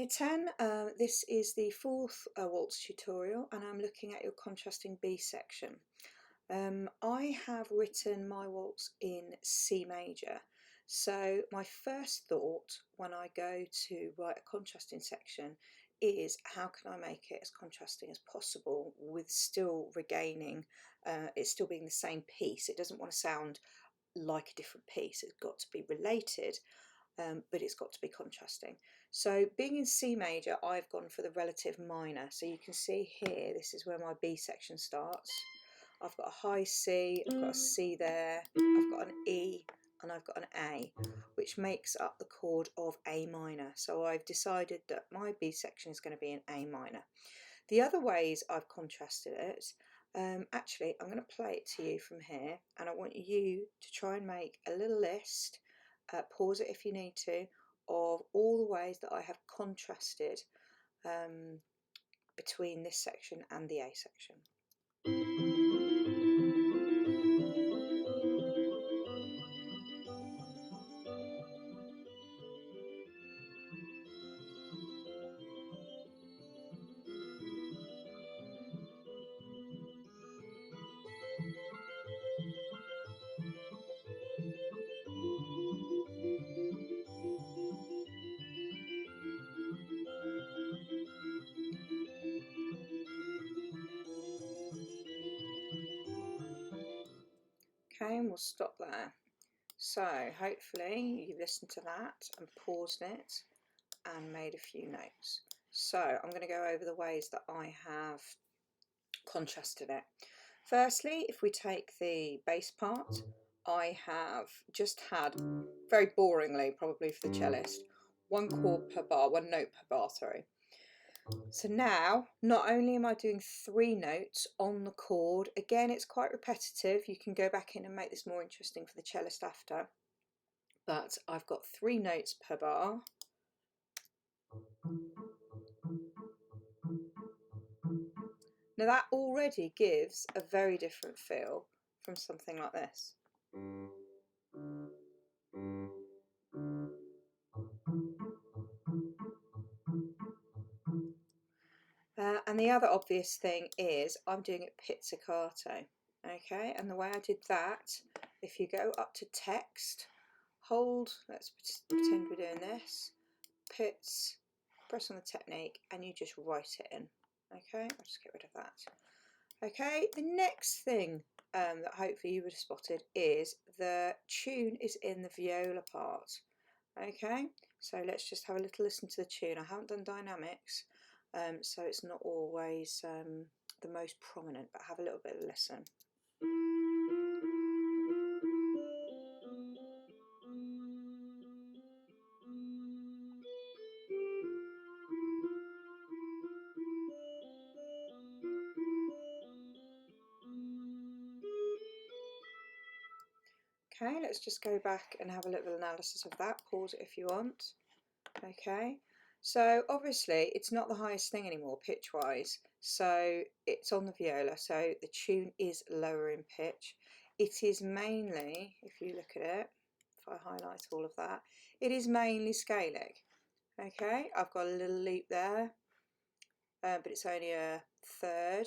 Year 10, this is the fourth waltz tutorial and I'm looking at your contrasting B section. I have written my waltz in C major, so my first thought when I go to write a contrasting section is how can I make it as contrasting as possible with still regaining, it still being the same piece. It doesn't want to sound like a different piece, it's got to be related. But it's got to be contrasting. So being in C major, I've gone for the relative minor. So you can see here, this is where my B section starts. I've got a high C, I've got a C there, I've got an E, and I've got an A, which makes up the chord of A minor. So I've decided that my B section is going to be in A minor. The other ways I've contrasted it, actually, I'm going to play it to you from here, and I want you to try and make a little list. Pause it if you need to, of all the ways that I have contrasted between this section and the A section. Okay, and we'll stop there. So hopefully you've listened to that and paused it and made a few notes. So I'm going to go over the ways that I have contrasted it. Firstly, if we take the bass part, I have just had, very boringly probably for the cellist, one chord per bar, one note per bar, sorry. So now, not only am I doing 3 notes on the chord, again it's quite repetitive, you can go back in and make this more interesting for the cellist after, but I've got 3 notes per bar. Now that already gives a very different feel from something like this. And the other obvious thing is I'm doing it pizzicato, okay? And the way I did that, if you go up to text, hold, let's pretend we're doing this, pizz, press on the technique, and you just write it in, okay? I'll just get rid of that. Okay, the next thing that hopefully you would have spotted is the tune is in the viola part, okay? So let's just have a little listen to the tune. I haven't done dynamics, so it's not always the most prominent, but have a little bit of a listen. Okay, let's just go back and have a little analysis of that. Pause it if you want. Okay, so obviously it's not the highest thing anymore pitch wise, so it's on the viola, so the tune is lower in pitch. It is mainly, if you look at it, if I highlight all of that, it is mainly scaling. Okay, I've got a little leap there, but it's only a third.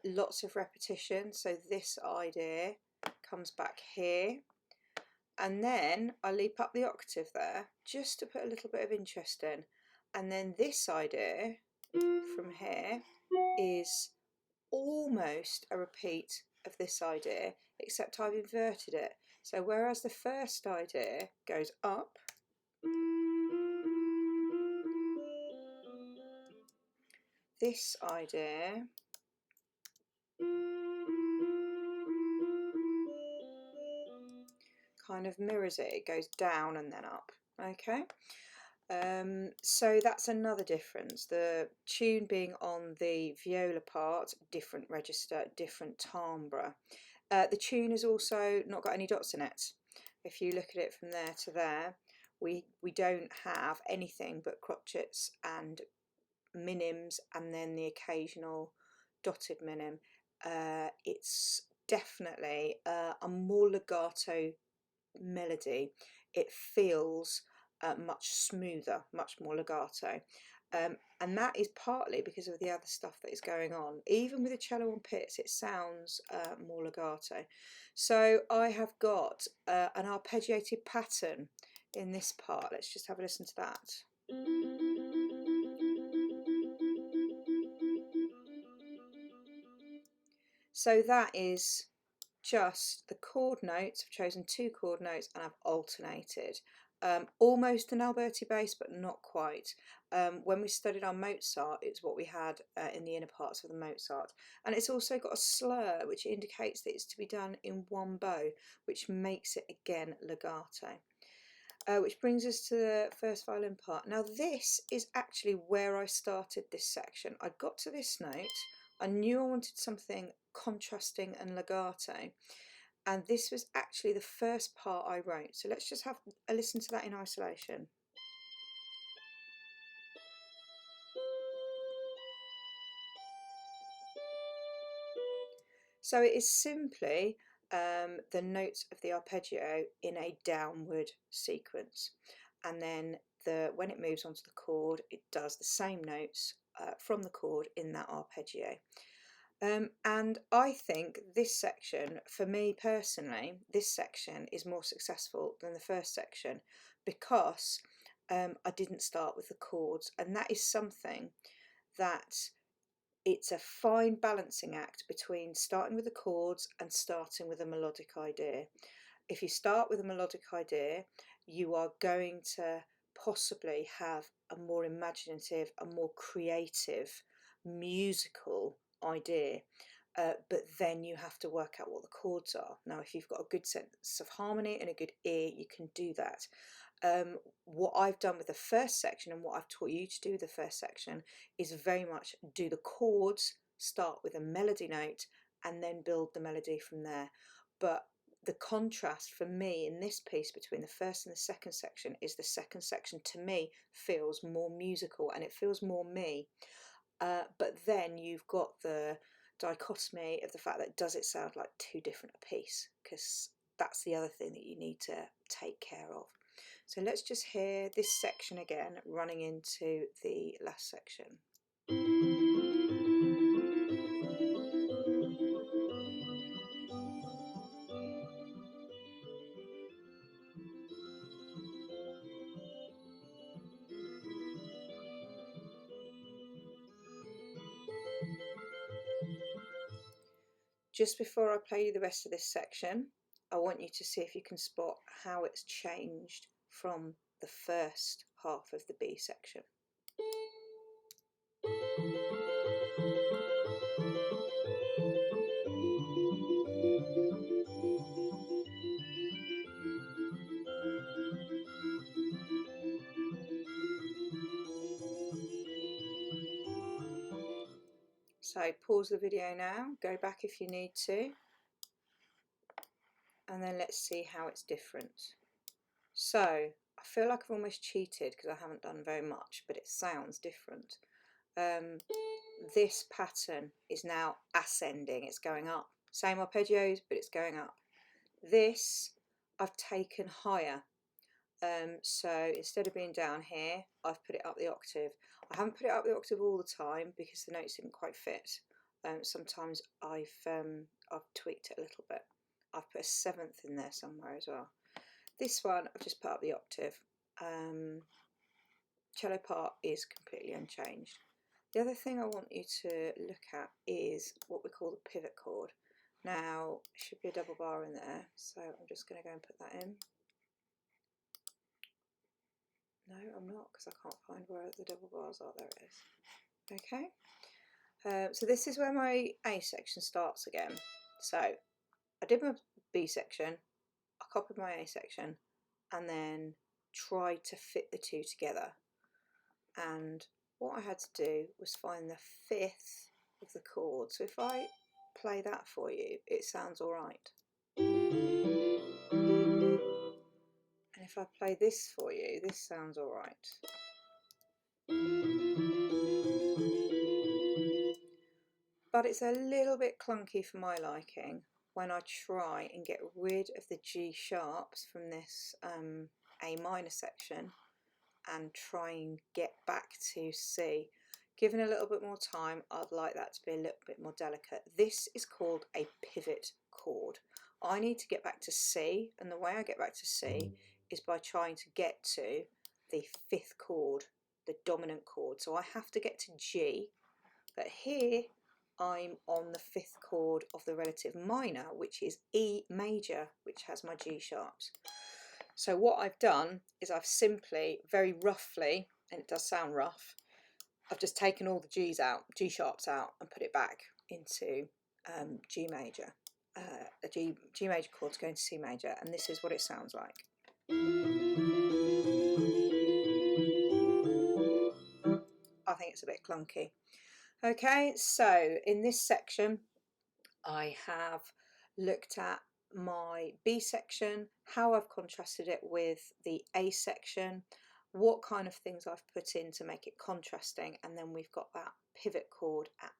Lots of repetition, so this idea comes back here. And then I leap up the octave there just to put a little bit of interest in, and then this idea from here is almost a repeat of this idea, except I've inverted it. So whereas the first idea goes up, this idea kind of mirrors it, it goes down and then up, okay? So that's another difference, the tune being on the viola part, different register, different timbre. The tune has also not got any dots in it. If you look at it from there to there, we don't have anything but crotchets and minims and then the occasional dotted minim. It's definitely a more legato melody. It feels much smoother, much more legato. And that is partly because of the other stuff that is going on. Even with the cello on pits, it sounds more legato. So I have got an arpeggiated pattern in this part. Let's just have a listen to that. So that is just the chord notes. I've chosen 2 chord notes and I've alternated. Almost an Alberti bass, but not quite. When we studied our Mozart, it's what we had in the inner parts of the Mozart. And it's also got a slur, which indicates that it's to be done in one bow, which makes it again legato. Which brings us to the first violin part. Now this is actually where I started this section. I got to this note, I knew I wanted something contrasting and legato, and this was actually the first part I wrote. So let's just have a listen to that in isolation. So it is simply the notes of the arpeggio in a downward sequence, and then when it moves onto the chord, it does the same notes from the chord in that arpeggio. And I think this section, for me personally, this section is more successful than the first section because I didn't start with the chords, and that is something that it's a fine balancing act between starting with the chords and starting with a melodic idea. If you start with a melodic idea, you are going to possibly have a more imaginative, a more creative, musical idea. But then you have to work out what the chords are. Now, if you've got a good sense of harmony and a good ear, you can do that. What I've done with the first section and what I've taught you to do with the first section is very much do the chords, start with a melody note, and then build the melody from there. But the contrast for me in this piece between the first and the second section is the second section to me feels more musical and it feels more me. But then you've got the dichotomy of the fact that does it sound like 2 different a piece, because that's the other thing that you need to take care of. So let's just hear this section again running into the last section. Just before I play you the rest of this section, I want you to see if you can spot how it's changed from the first half of the B section. So pause the video now, go back if you need to, and then let's see how it's different. So I feel like I've almost cheated because I haven't done very much, but it sounds different. This pattern is now ascending, it's going up. Same arpeggios, but it's going up. This I've taken higher. So instead of being down here, I've put it up the octave. I haven't put it up the octave all the time because the notes didn't quite fit. Sometimes I've tweaked it a little bit. I've put a 7th in there somewhere as well. This one I've just put up the octave. Cello part is completely unchanged. The other thing I want you to look at is what we call the pivot chord. Now, there should be a double bar in there, so I'm just going to go and put that in. No, I'm not, because I can't find where the double bars are. There it is. Okay, so this is where my A section starts again. So I did my B section, I copied my A section, and then tried to fit the 2 together. And what I had to do was find the 5th of the chord. So if I play that for you, it sounds all right. And if I play this for you, this sounds all right. But it's a little bit clunky for my liking when I try and get rid of the G sharps from this A minor section and try and get back to C. Given a little bit more time, I'd like that to be a little bit more delicate. This is called a pivot chord. I need to get back to C, and the way I get back to C is by trying to get to the fifth chord, the dominant chord. So I have to get to G, but here I'm on the fifth chord of the relative minor, which is E major, which has my G sharps. So what I've done is I've simply, very roughly, and it does sound rough, I've just taken all the G's out, G sharps out, and put it back into G major. A G major chord to go into C major, and this is what it sounds like. I think it's a bit clunky. Okay, so in this section, I have looked at my B section, how I've contrasted it with the A section, what kind of things I've put in to make it contrasting, and then we've got that pivot chord at